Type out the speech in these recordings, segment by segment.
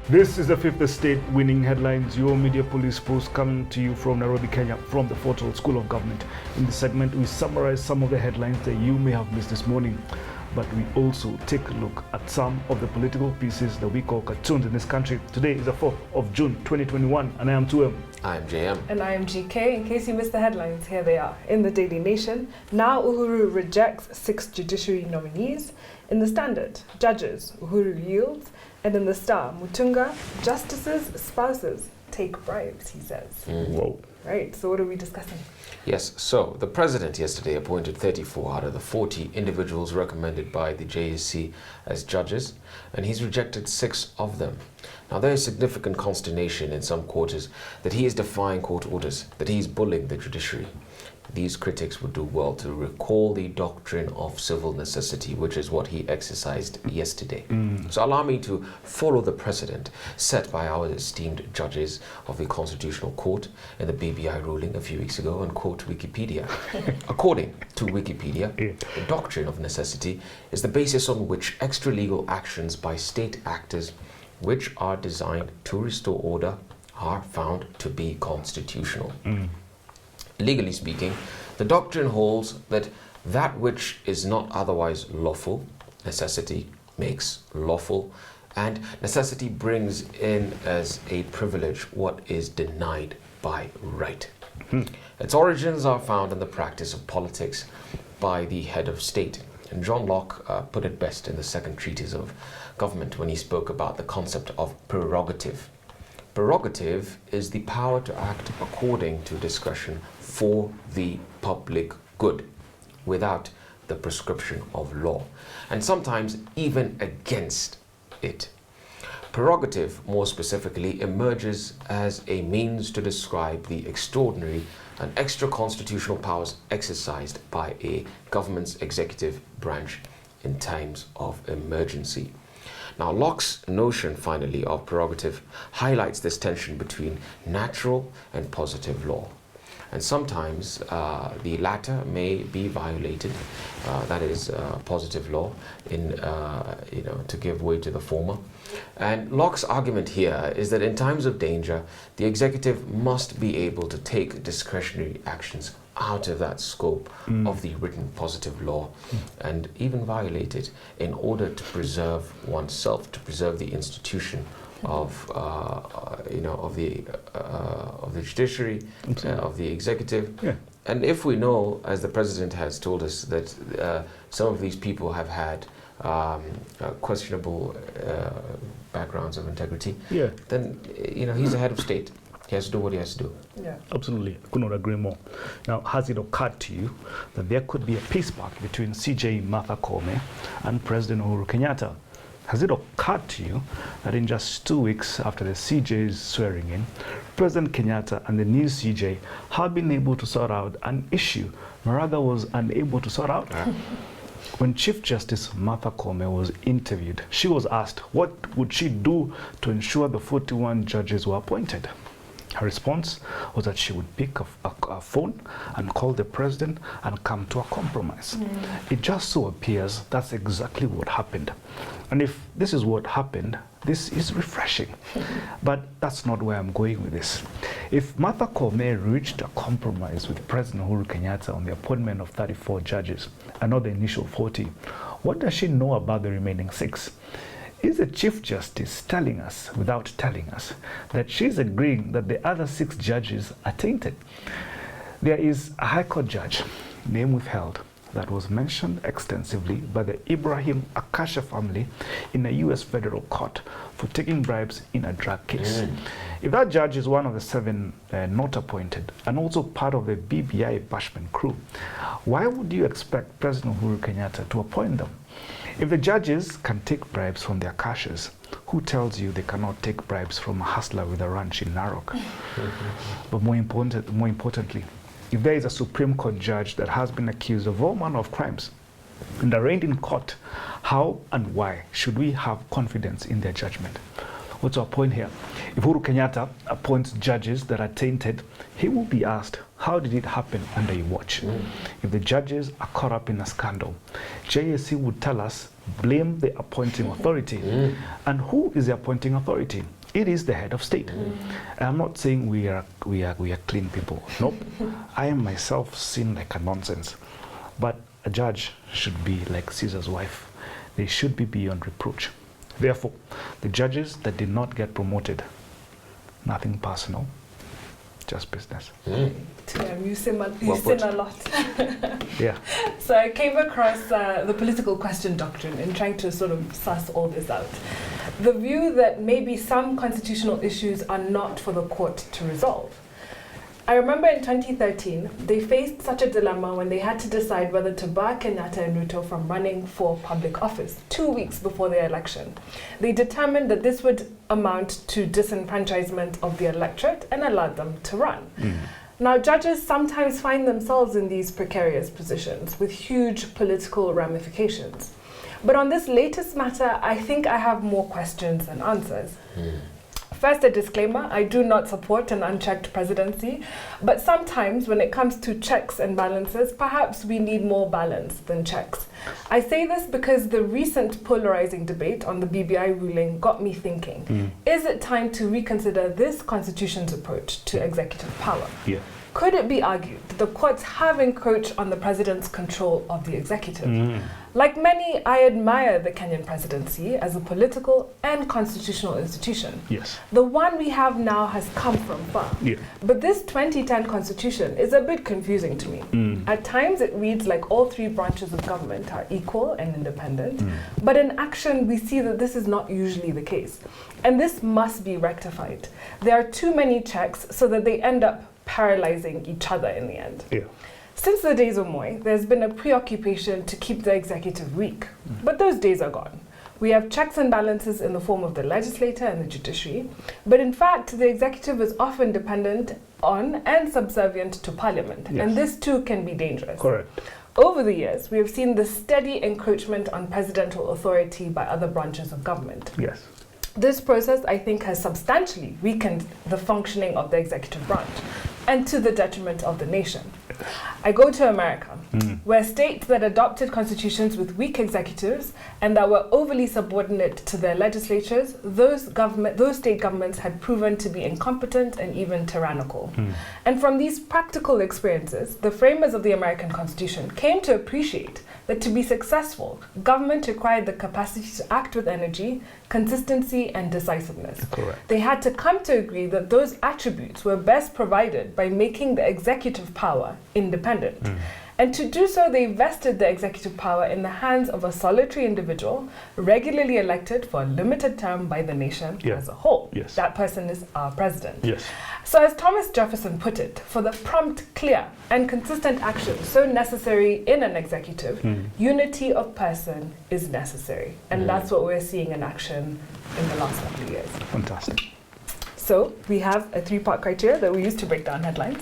This is the Fifth Estate Winning Headlines, your media police post coming to you from Nairobi, Kenya, from the Fortal School of Government. In this segment, we summarize some of the headlines that you may have missed this morning, but we also take a look at some of the political pieces that we call cartoons in this country. Today is the 4th of June, 2021, and I am 2M. I am JM. And I am GK. In case you missed the headlines, here they are. In the Daily Nation, now UHURU rejects 6 judiciary nominees. In the Standard, judges, UHURU yields. And in the Star, Mutunga, justices' spouses take bribes, he says. Whoa. Right, so what are we discussing? Yes, so the president yesterday appointed 34 out of the 40 individuals recommended by the JSC as judges, and he's rejected 6 of them. Now, there is significant consternation in some quarters that he is defying court orders, that he is bullying the judiciary. These critics would do well to recall the doctrine of civil necessity, which is what he exercised yesterday. So allow me to follow the precedent set by our esteemed judges of the Constitutional Court in the BBI ruling a few weeks ago and quote Wikipedia. According to Wikipedia, the doctrine of necessity is the basis on which extra-legal actions by state actors which are designed to restore order are found to be constitutional. Legally speaking, the doctrine holds that that which is not otherwise lawful, necessity makes lawful, and necessity brings in as a privilege what is denied by right. Its origins are found in the practice of politics by the head of state. And John Locke put it best in the second treatise of government when he spoke about the concept of prerogative. Prerogative is the power to act according to discretion for the public good, without the prescription of law, and sometimes even against it. Prerogative, more specifically, emerges as a means to describe the extraordinary and extra-constitutional powers exercised by a government's executive branch in times of emergency. Now, Locke's notion, finally, of prerogative highlights this tension between natural and positive law. And sometimes the latter may be violated, that is positive law, to give way to the former. And Locke's argument here is that in times of danger, the executive must be able to take discretionary actions out of that scope of the written positive law and even violate it in order to preserve oneself, to preserve the institution of the judiciary, of the executive. And if we know, as the president has told us, that some of these people have had questionable backgrounds of integrity, then he's the head of state. He has to do what he has to do. Yeah, absolutely. I could not agree more. Now, has it occurred to you that there could be a peace pact between CJ Martha Koome and President Uhuru Kenyatta? Has it occurred to you that in just 2 weeks after the CJ's swearing in, President Kenyatta and the new CJ have been able to sort out an issue Maratha was unable to sort out? When Chief Justice Martha Koome was interviewed, she was asked what would she do to ensure the 41 judges were appointed. Her response was that she would pick a phone and call the president and come to a compromise. It just so appears that's exactly what happened. And if this is what happened, this is refreshing. But that's not where I'm going with this. If Martha Koome reached a compromise with President Uhuru Kenyatta on the appointment of 34 judges and not the initial 40, what does she know about the remaining 6? Is the Chief Justice telling us, without telling us, that she's agreeing that the other 6 judges are tainted? There is a High Court judge, name withheld, that was mentioned extensively by the Ibrahim Akasha family in a U.S. federal court for taking bribes in a drug case. If that judge is one of the 7 not appointed and also part of the BBI bashment crew, why would you expect President Uhuru Kenyatta to appoint them? If the judges can take bribes from their cashiers, who tells you they cannot take bribes from a hustler with a ranch in Narok? But more importantly, if there is a Supreme Court judge that has been accused of all manner of crimes and arraigned in court, how and why should we have confidence in their judgment? What's our point here? If Uhuru Kenyatta appoints judges that are tainted, he will be asked, how did it happen under your watch? If the judges are caught up in a scandal, JSC would tell us, blame the appointing authority. And who is the appointing authority? It is the head of state. I'm not saying we are clean people. Nope. I am myself seen like a nonsense. But a judge should be like Caesar's wife. They should be beyond reproach. Therefore, the judges that did not get promoted, nothing personal, just business. You sin a lot. Yeah. So I came across the political question doctrine in trying to sort of suss all this out. The view that maybe some constitutional issues are not for the court to resolve. I remember in 2013, they faced such a dilemma when they had to decide whether to bar Kenyatta and Ruto from running for public office 2 weeks before their election. They determined that this would amount to disenfranchisement of the electorate and allowed them to run. Now, judges sometimes find themselves in these precarious positions with huge political ramifications. But on this latest matter, I think I have more questions than answers. First, a disclaimer, I do not support an unchecked presidency, but sometimes when it comes to checks and balances, perhaps we need more balance than checks. I say this because the recent polarizing debate on the BBI ruling got me thinking, is it time to reconsider this constitution's approach to executive power? Yeah. Could it be argued that the courts have encroached on the president's control of the executive? Like many, I admire the Kenyan presidency as a political and constitutional institution. Yes. The one we have now has come from far. Yeah. But this 2010 constitution is a bit confusing to me. At times it reads like all three branches of government are equal and independent, but in action we see that this is not usually the case. And this must be rectified. There are too many checks so that they end up paralyzing each other in the end. Yeah. Since the days of Moi, there's been a preoccupation to keep the executive weak, but those days are gone. We have checks and balances in the form of the legislature and the judiciary, but in fact, the executive is often dependent on and subservient to parliament, and this too can be dangerous. Correct. Over the years, we have seen the steady encroachment on presidential authority by other branches of government. Yes. This process, I think, has substantially weakened the functioning of the executive branch, and to the detriment of the nation. I go to America, where states that adopted constitutions with weak executives and that were overly subordinate to their legislatures, those state governments had proven to be incompetent and even tyrannical. And from these practical experiences, the framers of the American Constitution came to appreciate that to be successful, government required the capacity to act with energy, consistency, and decisiveness. Correct. They had to come to agree that those attributes were best provided by making the executive power independent. And to do so, they vested the executive power in the hands of a solitary individual, regularly elected for a limited term by the nation as a whole. Yes. That person is our president. Yes. So as Thomas Jefferson put it, for the prompt, clear, and consistent action so necessary in an executive, unity of person is necessary. And that's what we're seeing in action in the last couple of years. Fantastic. So we have a three-part criteria that we use to break down headlines.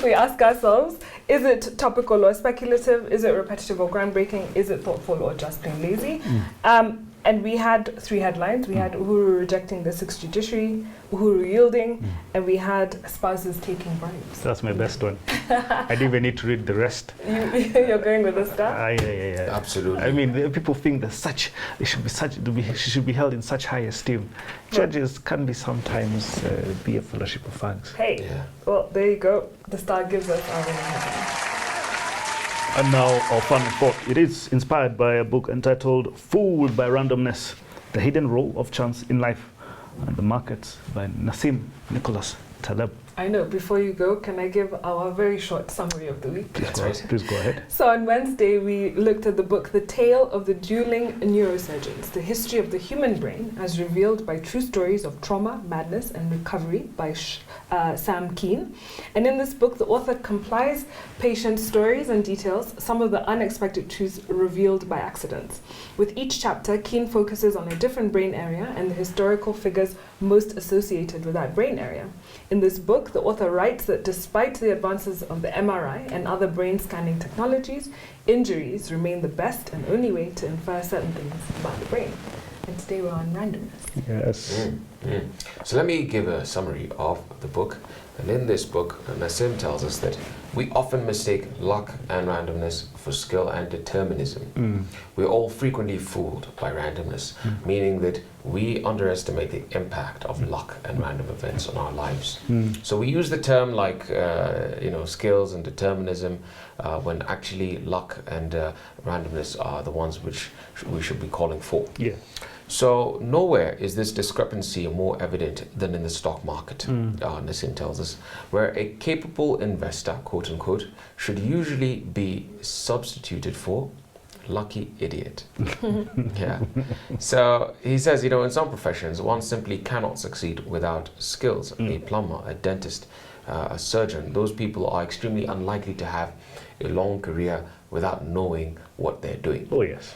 We ask ourselves, is it topical or speculative? Is it repetitive or groundbreaking? Is it thoughtful or just plain lazy? And we had three headlines. We had Uhuru rejecting the sixth judiciary, Uhuru yielding, and we had spouses taking bribes. That's my best one. I didn't even need to read the rest. You're going with the star? Yeah. Absolutely. I mean, people think that she should be held in such high esteem. Judges can be sometimes be a fellowship of fags. Hey, well, there you go. The star gives us our own headline. And now our final thought. It is inspired by a book entitled Fooled by Randomness, The Hidden Role of Chance in Life and the Markets by Nassim Nicholas Taleb. I know, before you go, can I give our very short summary of the week? Please go ahead. So on Wednesday, we looked at the book, The Tale of the Dueling Neurosurgeons, The History of the Human Brain as Revealed by True Stories of Trauma, Madness, and Recovery by Sam Keane. And in this book, the author compiles patient stories and details some of the unexpected truths revealed by accidents. With each chapter, Keane focuses on a different brain area and the historical figures most associated with that brain area. In this book, the author writes that despite the advances of the MRI and other brain scanning technologies, injuries remain the best and only way to infer certain things about the brain. And and today we're on randomness. Yes. So let me give a summary of the book. And in this book, Nassim tells us that we often mistake luck and randomness for skill and determinism. We're all frequently fooled by randomness, meaning that we underestimate the impact of luck and random events on our lives. So we use the term like, skills and determinism when actually luck and randomness are the ones which we should be calling for. Yeah. So nowhere is this discrepancy more evident than in the stock market, Nassim tells us, where a capable investor, quote unquote, should usually be substituted for lucky idiot. Yeah. So he says, in some professions, one simply cannot succeed without skills. A plumber, a dentist, a surgeon, those people are extremely unlikely to have a long career without knowing what they're doing. Oh, yes.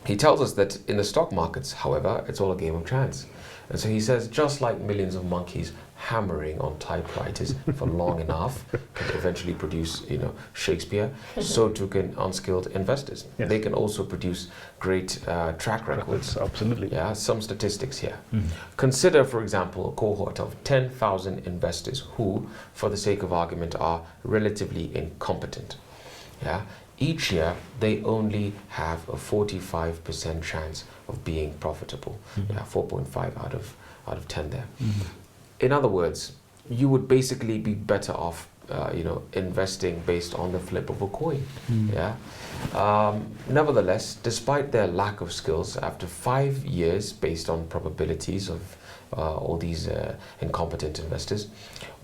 He tells us that in the stock markets, however, it's all a game of chance. And so he says, just like millions of monkeys hammering on typewriters for long enough can eventually produce, Shakespeare, so too can unskilled investors. Yes. They can also produce great track records. Absolutely. Yeah, some statistics here. Consider, for example, a cohort of 10,000 investors who, for the sake of argument, are relatively incompetent. Yeah. Each year, they only have a 45% chance of being profitable. 4.5 out of 10 there. In other words, you would basically be better off, investing based on the flip of a coin. Yeah. Nevertheless, despite their lack of skills, after 5 years, based on probabilities of all these incompetent investors,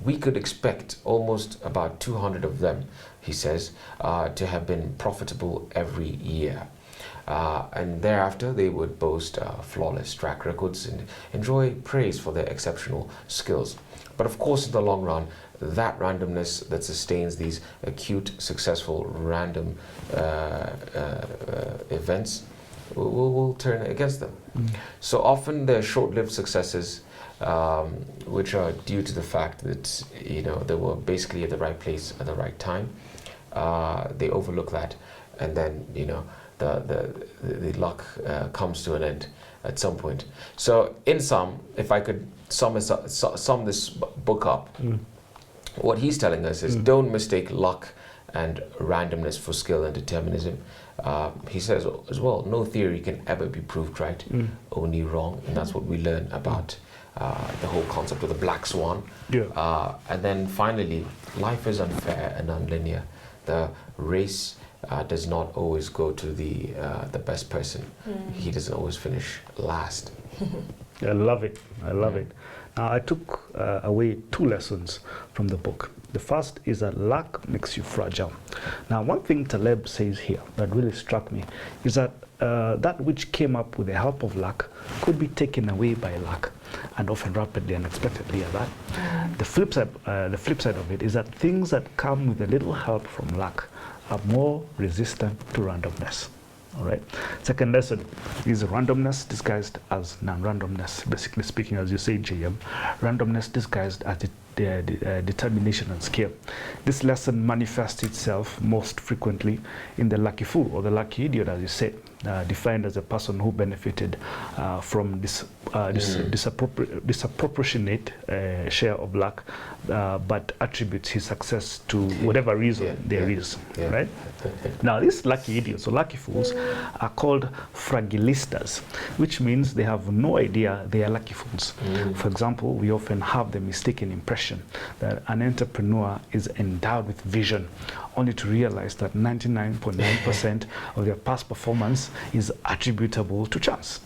we could expect almost about 200 of them, he says, to have been profitable every year. And thereafter, they would boast flawless track records and enjoy praise for their exceptional skills. But of course, in the long run, that randomness that sustains these acute, successful, random events will turn against them. So often they're short-lived successes, which are due to the fact that they were basically at the right place at the right time. They overlook that, and then the luck comes to an end at some point. So in sum, if I could sum this book up, what he's telling us is don't mistake luck and randomness for skill and determinism. He says as well, no theory can ever be proved right, only wrong, and that's what we learn about the whole concept of the black swan. Yeah. And then finally, life is unfair and unlinear. The race does not always go to the best person. He doesn't always finish last. I love it. I love it. Now, I took away 2 lessons from the book. The first is that luck makes you fragile. Now, one thing Taleb says here that really struck me is that that which came up with the help of luck could be taken away by luck, and often rapidly and unexpectedly at that. The flip side of it is that things that come with a little help from luck are more resistant to randomness. All right. Second lesson is randomness disguised as non-randomness. Basically speaking, as you say, JM, randomness disguised as determination and skill. This lesson manifests itself most frequently in the lucky fool or the lucky idiot, as you said, defined as a person who benefited from this disproportionate share of luck, but attributes his success to whatever reason there is. Right? Now, these lucky idiots or lucky fools are called fragilistas, which means they have no idea they are lucky fools. For example, we often have the mistaken impression that an entrepreneur is endowed with vision, only to realize that 99.9% of their past performance is attributable to chance.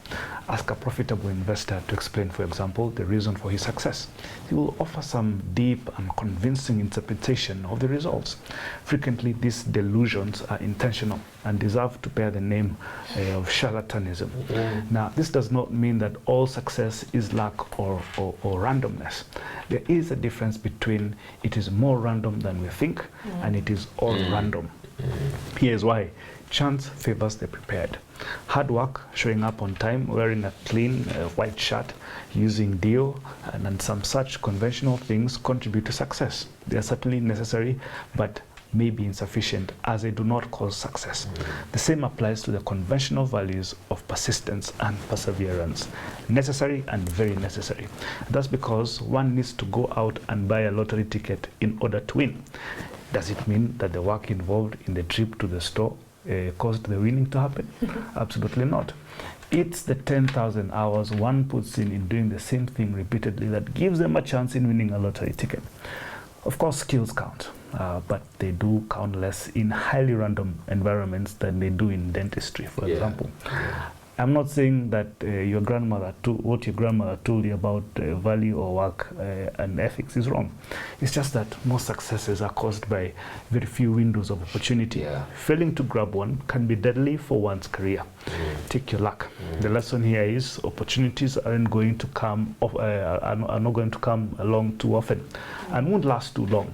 Ask a profitable investor to explain, for example, the reason for his success. He will offer some deep and convincing interpretation of the results. Frequently, these delusions are intentional and deserve to bear the name of charlatanism. Now, this does not mean that all success is luck or randomness. There is a difference between it is more random than we think and it is all random. Here's why. Chance favors the prepared. Hard work, showing up on time, wearing a clean white shirt, using deo, and some such conventional things contribute to success. They are certainly necessary, but may be insufficient as they do not cause success. The same applies to the conventional values of persistence and perseverance. Necessary and very necessary. That's because one needs to go out and buy a lottery ticket in order to win. Does it mean that the work involved in the trip to the store caused the winning to happen? Absolutely not. It's the 10,000 hours one puts in doing the same thing repeatedly that gives them a chance in winning a lottery ticket. Of course, skills count, but they do count less in highly random environments than they do in dentistry, for example. I'm not saying that what your grandmother told you about value or work and ethics is wrong. It's just that most successes are caused by very few windows of opportunity. Failing to grab one can be deadly for one's career. Take your luck. The lesson here is opportunities aren't going to come are not going to come along too often and won't last too long.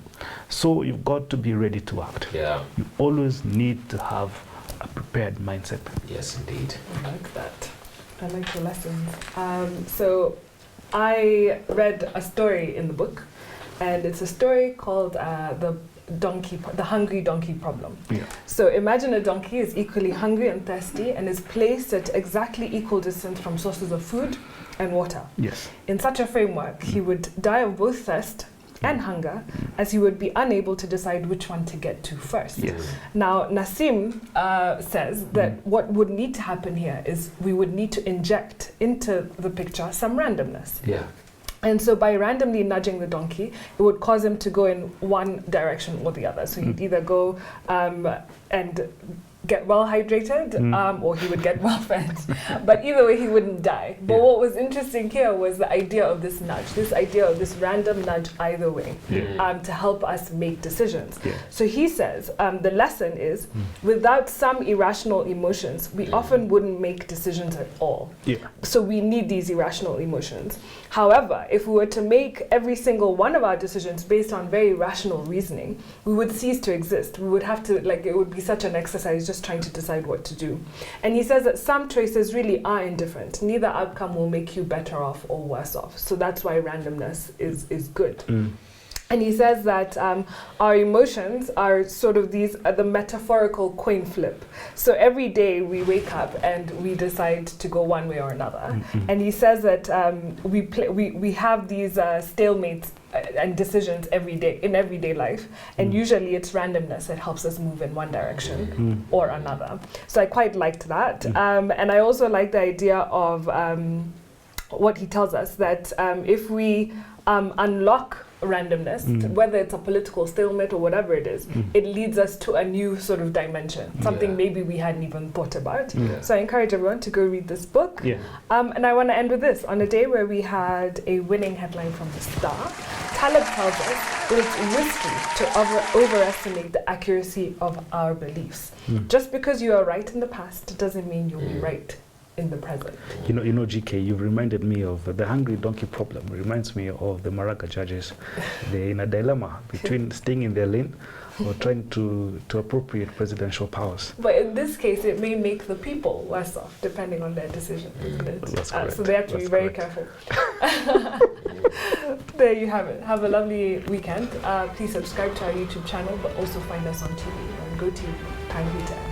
So you've got to be ready to act. You always need to have a prepared mindset. Yes, indeed. I like that. I like the lessons. So I read a story in the book, and it's a story called the hungry donkey problem. So imagine a donkey is equally hungry and thirsty and is placed at exactly equal distance from sources of food and water. In such a framework, he would die of both thirst and hunger, as he would be unable to decide which one to get to first. Now, Nassim says that what would need to happen here is we would need to inject into the picture some randomness. And so by randomly nudging the donkey, it would cause him to go in one direction or the other. So he'd either go and get well hydrated or he would get well fed. But either way, he wouldn't die. But what was interesting here was the idea of this nudge, this idea of this random nudge either way to help us make decisions. So he says the lesson is without some irrational emotions, we often wouldn't make decisions at all. So we need these irrational emotions. However, if we were to make every single one of our decisions based on very rational reasoning, we would cease to exist. We would have to, it would be such an exercise just trying to decide what to do. And he says that some choices really are indifferent. Neither outcome will make you better off or worse off. So that's why randomness is good. And he says that our emotions are sort of the metaphorical coin flip. So every day we wake up and we decide to go one way or another. And he says that we have these stalemates and decisions every day in everyday life, and usually it's randomness that helps us move in one direction or another. So I quite liked that, and I also like the idea of what he tells us that if we unlock randomness, whether it's a political stalemate or whatever it is, it leads us to a new sort of dimension, something maybe we hadn't even thought about. So I encourage everyone to go read this book. And I want to end with this. On a day where we had a winning headline from the Star, Taleb tells us that it's risky to overestimate the accuracy of our beliefs. Just because you are right in the past doesn't mean you'll be right in the present. You know, GK, you've reminded me of the hungry donkey problem. It reminds me of the Maraga judges. They're in a dilemma between staying in their lane or trying to appropriate presidential powers. But in this case, it may make the people worse off, depending on their decision, isn't it? That's correct. So they have to be very careful. There you have it. Have a lovely weekend. Please subscribe to our YouTube channel, but also find us on TV on GoTV, Time Vita.